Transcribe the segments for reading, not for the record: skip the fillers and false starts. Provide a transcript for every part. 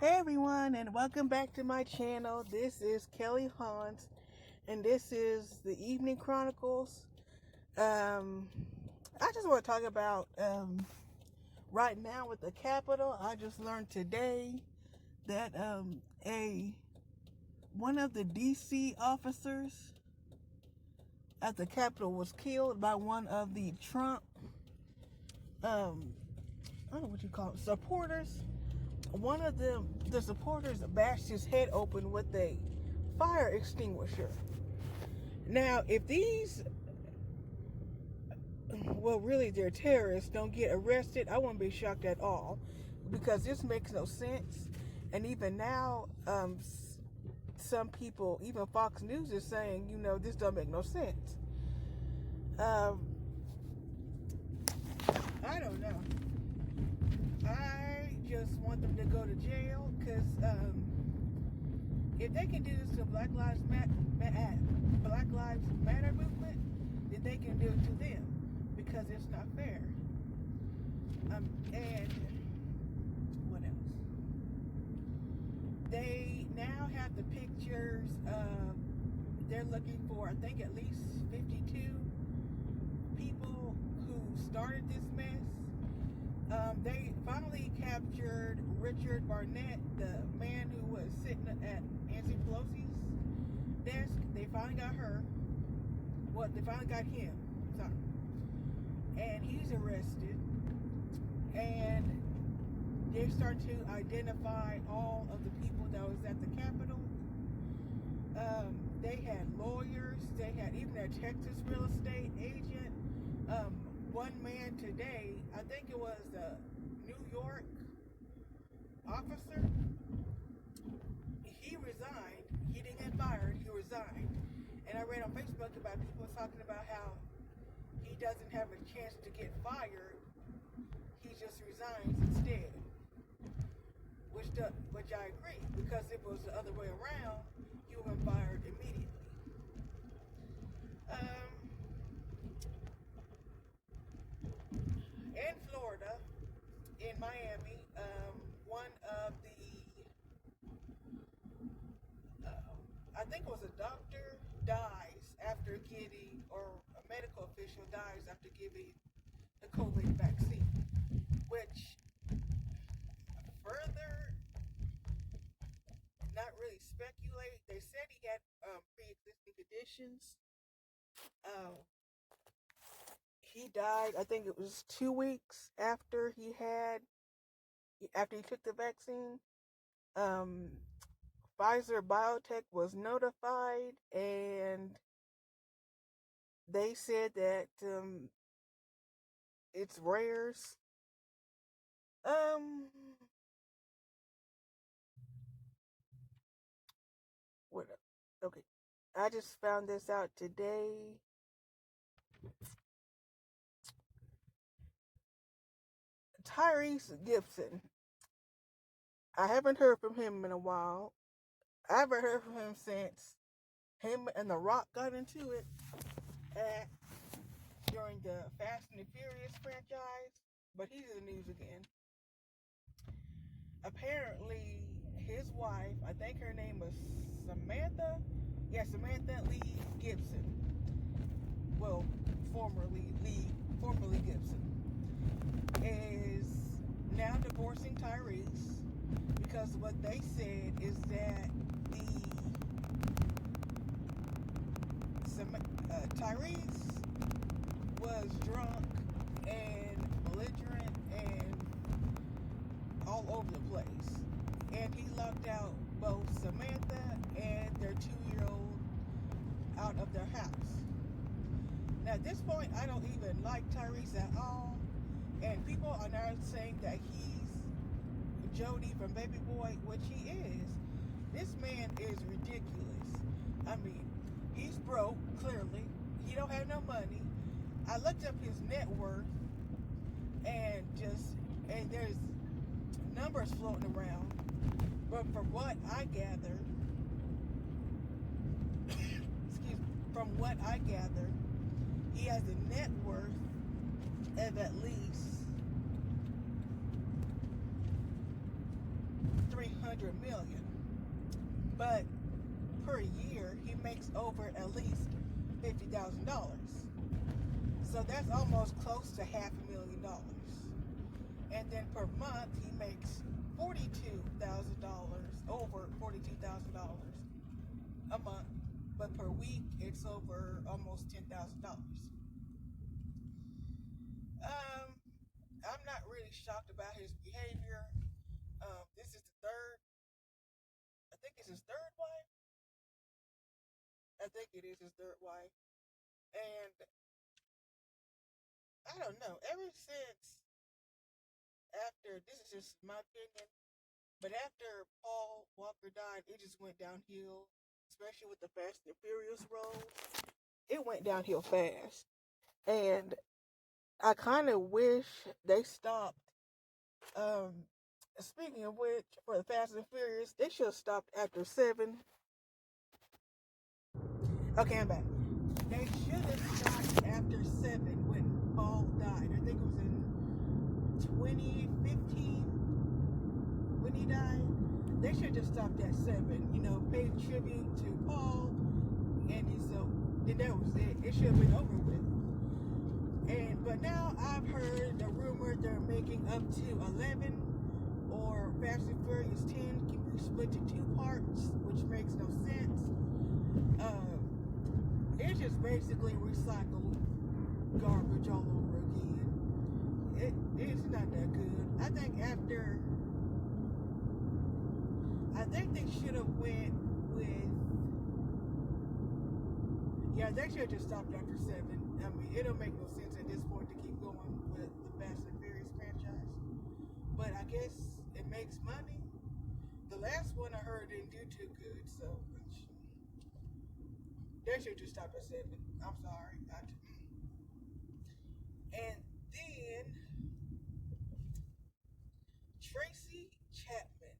Hey everyone, and welcome back to my channel. This is Kelly Hans, and this is the Evening Chronicles. I just want to talk about right now with the Capitol. I just learned today that one of the DC officers at the Capitol was killed by one of the Trump I don't know what you call it, supporters. One of the supporters bashed his head open with a fire extinguisher. Now, if these, well, really, they're terrorists, don't get arrested, I won't be shocked at all, because this makes no sense. And even now, some people, even Fox News, is saying, this don't make no sense. I don't know. I just want them to go to jail, because if they can do this to Black Lives Matter movement, then they can do it to them, because it's not fair. And what else? They now have the pictures of, they're looking for, I think, at least 52 people who started this mess. They finally captured Richard Barnett, the man who was sitting at Nancy Pelosi's desk. They finally got her. Well, they finally got him. Sorry. And he's arrested. And they're starting to identify all of the people that was at the Capitol. They had lawyers. They had even a Texas real estate agent. One man today, I think it was a New York officer, he resigned. He didn't get fired, he resigned. And I read on Facebook about people talking about how he doesn't have a chance to get fired, he just resigns instead. Which I agree, because if it was the other way around, he would have been fired immediately. In Florida, in Miami, one of the, I think it was a doctor, dies after getting, or a medical official dies after giving the COVID vaccine, which further, not really speculate. They said he had pre-existing conditions. He died, I think it was 2 weeks after he took the vaccine. Pfizer Biotech was notified, and they said that it's rare. What? Okay, I just found this out today. Tyrese Gibson. I haven't heard from him in a while. I haven't heard from him since him and The Rock got into it during the Fast and the Furious franchise, but he's in the news again. Apparently, his wife, I think her name was Samantha. Yeah, Samantha Lee Gibson. Well, formerly Gibson, is now divorcing Tyrese, because what they said is that Tyrese was drunk and belligerent and all over the place, and he locked out both Samantha and their 2-year-old out of their house. Now, at this point, I don't even like Tyrese at all, and people are now saying that he's Jody from Baby Boy, which he is. This man is ridiculous. I mean, he's broke, clearly. He don't have no money. I looked up his net worth, and there's numbers floating around, but from what I gather, he has a net worth of at least $300 $100 million, but per year he makes over at least $50,000. So that's almost close to $500,000. And then per month he makes $42,000, over $42,000 a month. But per week it's over almost $10,000. I'm not really shocked about his behavior. This is the third, I think it's his third wife. I think it is his third wife. And I don't know, ever since after, this is just my opinion, but after Paul Walker died, it just went downhill, especially with the Fast and Furious road. It went downhill fast. And I kind of wish they stopped. Speaking of which, for the Fast and Furious, they should have stopped after 7. Okay, I'm back. They should have stopped after 7 when Paul died. I think it was in 2015 when he died. They should have stopped at 7. Paid tribute to Paul, and that was it. It should have been over with. But now I've heard the rumor they're making up to 11, or Fast and Furious 10 can be split to 2 parts, which makes no sense. It's just basically recycled garbage all over again. It's not that good. I think they should have went with, they should have just stopped after 7. I mean, it don't make no sense at this point to keep going with the Fast and Furious franchise. But I guess it makes money. The last one I heard didn't do too good, so they should just stop at 7. I'm sorry. And then Tracy Chapman.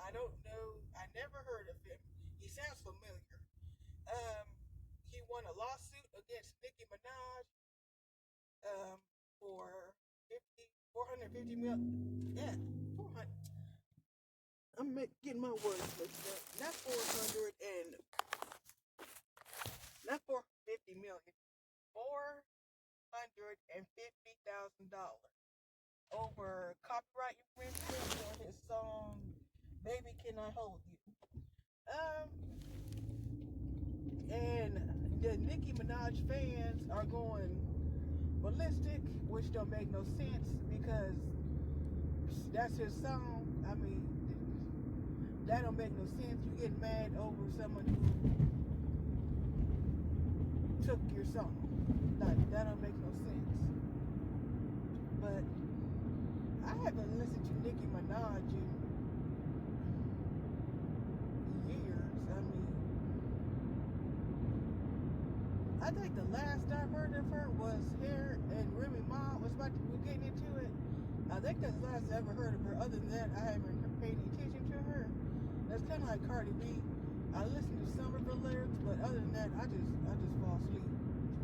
I don't know. I never heard of him. He sounds familiar. He won a lawsuit against Nicki Minaj for 450 million. Yeah, 400. I'm getting my words mixed up. Not 400 and not 450 million. $450,000 over copyright infringement for his song "Baby Can I Hold You." And the Nicki Minaj fans are going ballistic, which don't make no sense because that's his song. I mean, that don't make no sense. You get mad over someone who took your song. That don't make no sense. But I haven't listened to Nicki Minaj in years. I mean, I think the last I heard of her was here, and Remy Ma was we're getting into it. I think that's the last I ever heard of her. Other than that, I haven't paid any attention to her. That's kind of like Cardi B. I listen to some of her lyrics, but other than that, I just fall asleep.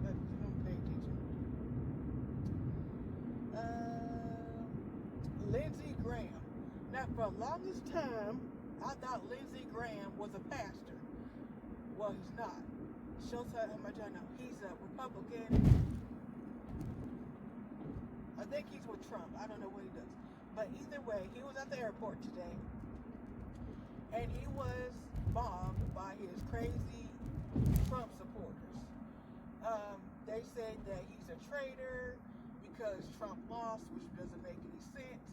I don't pay attention. Lindsey Graham. Now, for the longest time, I thought Lindsey Graham was a pastor. Well, he's not. Shows how much I know. He's a Republican. I think he's with Trump. I don't know what he does. But either way, he was at the airport today. And he was bombed by his crazy Trump supporters. They said that he's a traitor because Trump lost, which doesn't make any sense.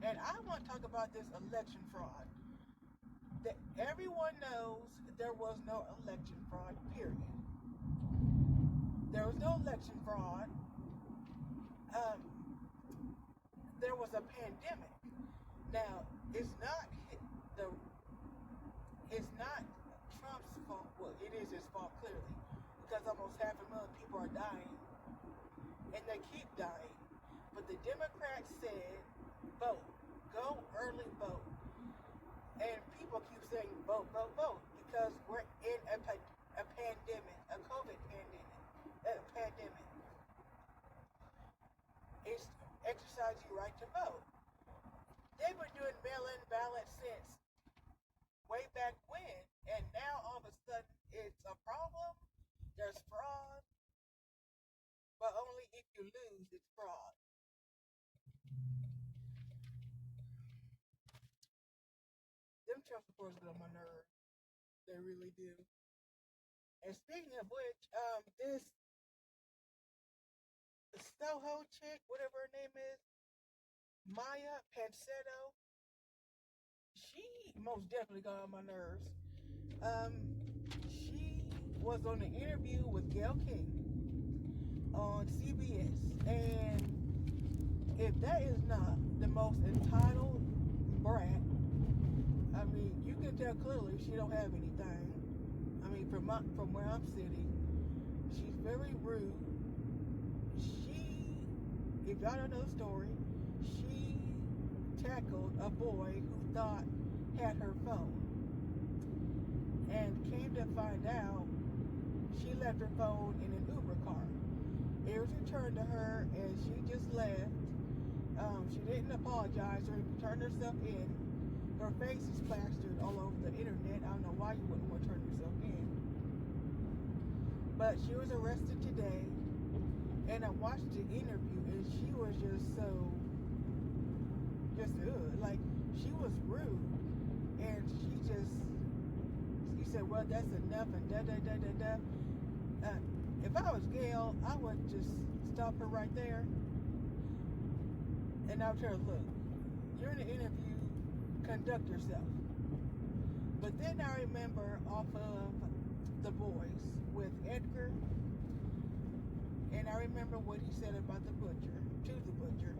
And I want to talk about this election fraud. That everyone knows there was no election fraud, period. There was no election fraud. There was a pandemic. Now, it's not Trump's fault. Well, it is his fault clearly, because almost 500,000 people are dying, and they keep dying. But the Democrats said, vote, go early vote, and people keep saying vote, vote, vote, because we're in a pandemic, a COVID pandemic. It's exercise your right to vote. They've been doing mail-in ballots since way back when, and now all of a sudden it's a problem. There's fraud, but only if you lose it's fraud. Them Trump supporters get on my nerves. They really do. And speaking of which, this Soho chick, whatever her name is, Maya Pansetto, she most definitely got on my nerves. Um, she was on an interview with Gayle King on CBS, and if that is not the most entitled brat, I mean, you can tell clearly she don't have anything. I mean, from where I'm sitting, she's very rude. She, if y'all don't know the story, she tackled a boy who thought had her phone, and came to find out she left her phone in an Uber car. It was returned to her, and she just left. She didn't apologize or turn herself in. Her face is plastered all over the internet. I don't know why you wouldn't want to turn yourself in. But she was arrested today, and I watched the interview, and she was just like, she was rude, and she said, well, that's enough, and da. If I was Gayle, I would just stop her right there, and I would tell her, look, you're in an interview, conduct yourself. But then I remember off of The Boys with Edgar, and I remember what he said about to the butcher,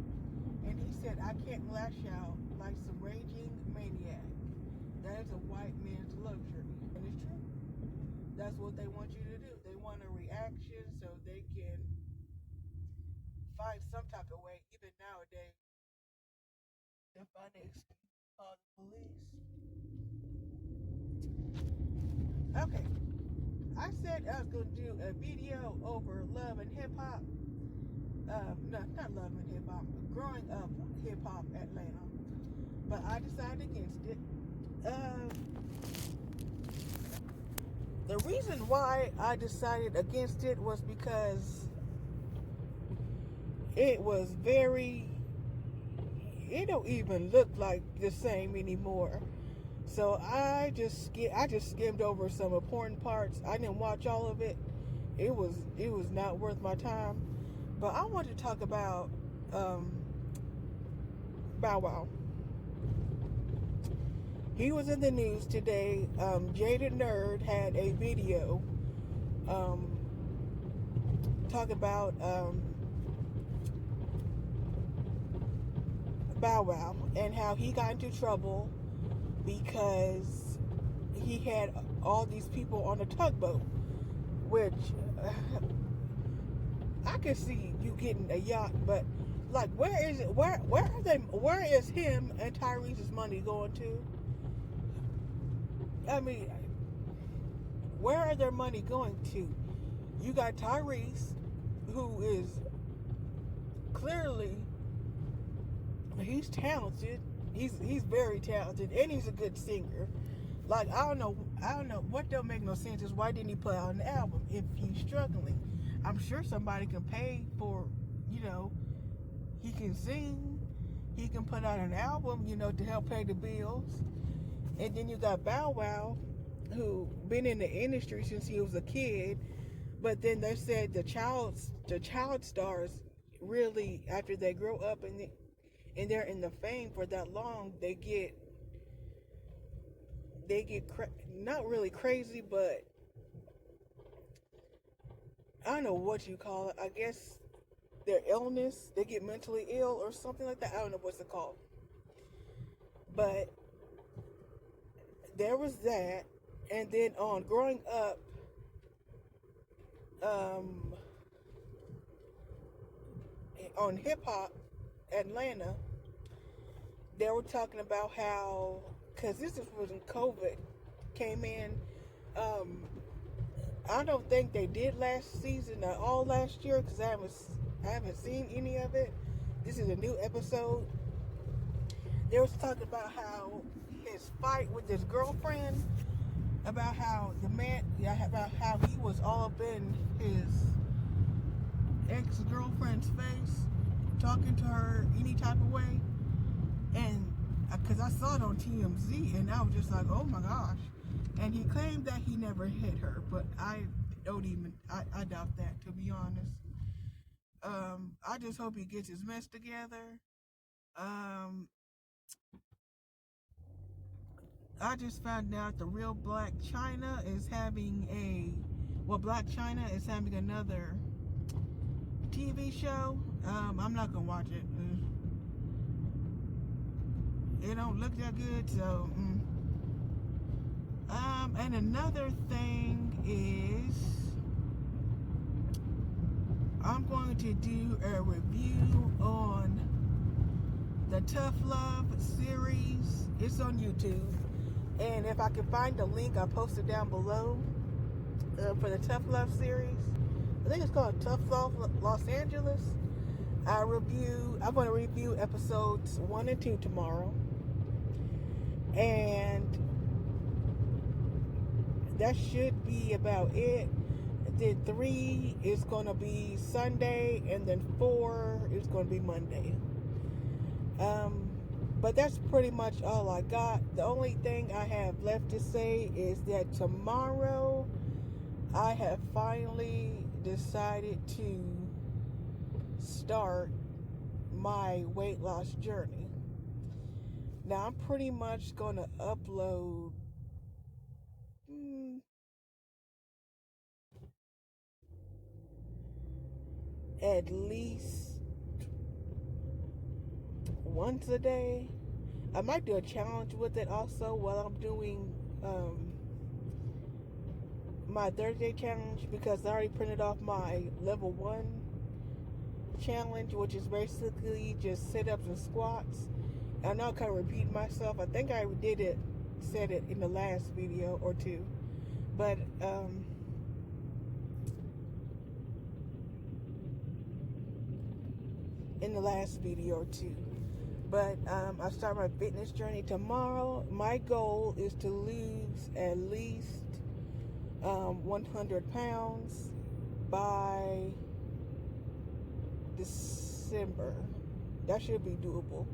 and he said, I can't lash out like some raging maniac. That is a white man's luxury, and it's true. That's what they want you to do. They want a reaction so they can find some type of way, even nowadays, to find an excuse to call the police. Okay, I said I was going to do a video over Love and Hip Hop. No, not Love and Hip Hop, Growing Up Hip Hop Atlanta. But I decided against it. The reason why I decided against it was because it don't even look like the same anymore. So I just skimmed over some important parts. I didn't watch all of it. It was not worth my time. But I want to talk about Bow Wow. He was in the news today. Jaded Nerd had a video talk about Bow Wow and how he got into trouble because he had all these people on a tugboat, which I could see you getting a yacht, but like, where is it? Where are they? Where is him and Tyrese's money going to? I mean, where are their money going to? You got Tyrese, who is clearly, he's talented. He's very talented, and he's a good singer. Like, I don't know what don't make no sense is why didn't he put out an album if he's struggling? I'm sure somebody can pay for, he can sing, he can put out an album, to help pay the bills. And then you got Bow Wow, who been in the industry since he was a kid, but then they said the child stars really, after they grow up and they're in the fame for that long, they get not really crazy, but I don't know what you call it. I guess their illness, they get mentally ill or something like that. I don't know what's it called. But there was that. And then on Growing Up, on Hip Hop Atlanta, they were talking about how, because this is when COVID came in, I don't think they did last season or all last year, because I haven't seen any of it. This is a new episode. They was talking about how his fight with his girlfriend about how about how he was all up in his ex-girlfriend's face, talking to her any type of way. And because I saw it on TMZ, and I was just like, oh my gosh. And he claimed that he never hit her, but I doubt that, to be honest. I just hope he gets his mess together. I just found out the real Black China is having Blac Chyna is having another TV show. I'm not gonna watch it. It don't look that good, so. And another thing is, I'm going to do a review on the Tough Love series. It's on YouTube, and if I can find the link, I'll post it down below for the Tough Love series. I think it's called Tough Love Los Angeles. I'm going to review episodes 1 and 2 tomorrow, and that should be about it. Then 3 is going to be Sunday, and then 4 is going to be Monday. But that's pretty much all I got. The only thing I have left to say is that tomorrow I have finally decided to start my weight loss journey. Now I'm pretty much going to upload at least once a day. I might do a challenge with it also while I'm doing my Thursday challenge, because I already printed off my level 1 challenge, which is basically just sit-ups and squats. I'm not kind of repeating myself. I think I said it in the last video or two, but in the last video or two. But I start my fitness journey tomorrow. My goal is to lose at least 100 pounds by December. That should be doable.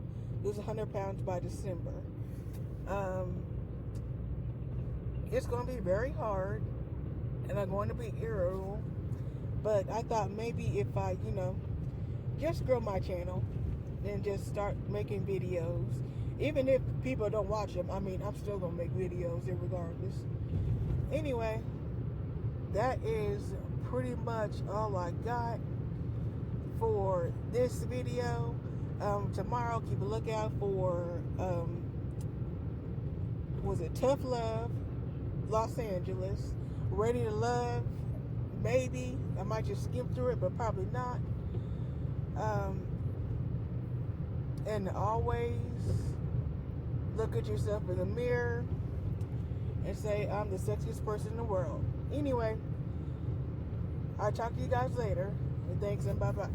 Lose 100 pounds by December. It's going to be very hard, and I'm going to be irritable. But I thought maybe if I, just grow my channel and just start making videos. Even if people don't watch them, I'm still going to make videos regardless. Anyway, that is pretty much all I got for this video. Tomorrow, keep a lookout for, Tough Love Los Angeles. Ready to Love, maybe. I might just skip through it, but probably not. And always look at yourself in the mirror and say, I'm the sexiest person in the world. Anyway, I'll talk to you guys later. And thanks, and bye-bye.